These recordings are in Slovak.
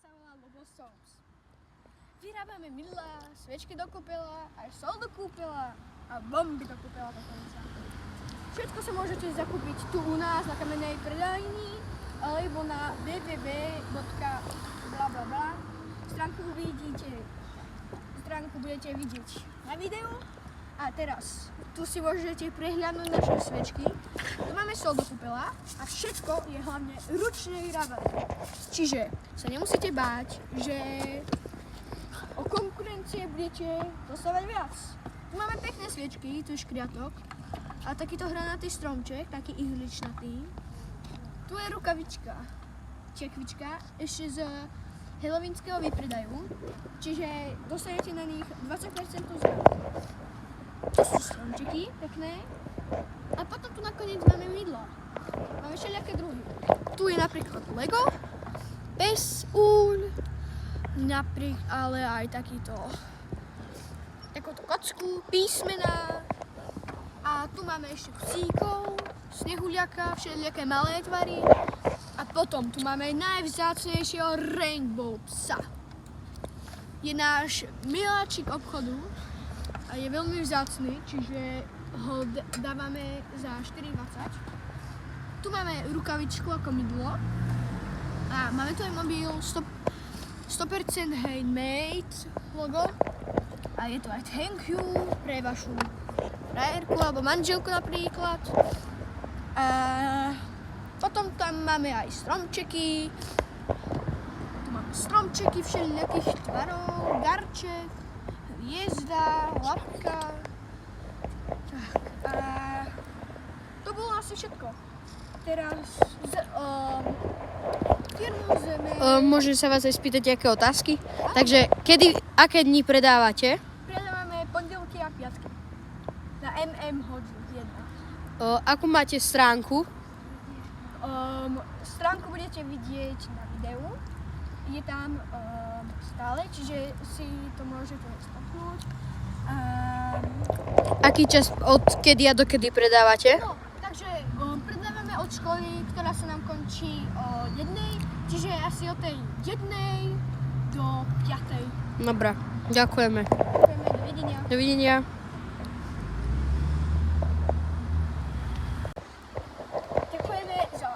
sa volá Lobo Soaps. Vyrábame mydlá, sviečky do kúpela, aj sol do kúpela a bomby do kúpela dokonca. Všetko sa môžete zakúpiť tu u nás na kamennej predajni alebo na www.blablabla. Stránku budete vidieť na videu. A teraz, tu si môžete prehľadnúť naše sviečky. Tu máme sol do kúpela a všetko je hlavne ručne vyrábané. Čiže sa nemusíte báť, že o konkurencie budete dostávať viac. Tu máme pekné sviečky, tu je škriatok a takýto hranatý stromček, taký ihličnatý. Tu je rukavička, čekvička, ešte z halloweenskeho výpredaju, čiže dostanete na nich 20% zľavu. Tu sú stromčeky pekné a potom tu nakoniec máme mydla. Máme všelijaké druhy. Tu je napríklad Lego, pes, úľ, ale aj takúto kocku, písmená a tu máme ešte psíkov, snehuliaka, všelijaké malé tvary a potom tu máme aj najvzácnejšieho rainbow psa. Je náš miláčik obchodu a je veľmi vzácny, čiže ho dávame za 4,20. Tu máme rukavičku ako mydlo a máme tu aj mobil 100% handmade logo a je to aj thank you pre vašu frajerku alebo manželku napríklad. A potom tam máme aj stromčeky. Tu máme stromčeky všelijakých tvarov, garček, hviezda, labka. Tak a to bolo asi všetko. Teraz firmu Zeme... Môžem sa vás aj spýtať nejaké otázky? Takže aké dni predávate? Predávame pondelky a piatky. Na Hodge 1. Akú máte stránku? Stránku budete vidieť na videu. Je tam stále, čiže si to môžete stopnúť. Aký čas od kedy a do kedy predávate? No, takže predávame od školy, ktorá sa nám končí o 1:00, čiže asi od tej 1:00 do 5:00. Dobre, ďakujeme. Ďakujeme, dovidenia. Dovidenia. Ďakujeme za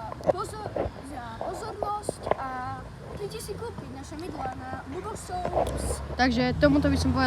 pozornosť a príďte si kúpiť naše mydlá na Lobo Soaps. Takže tomuto by som povedal.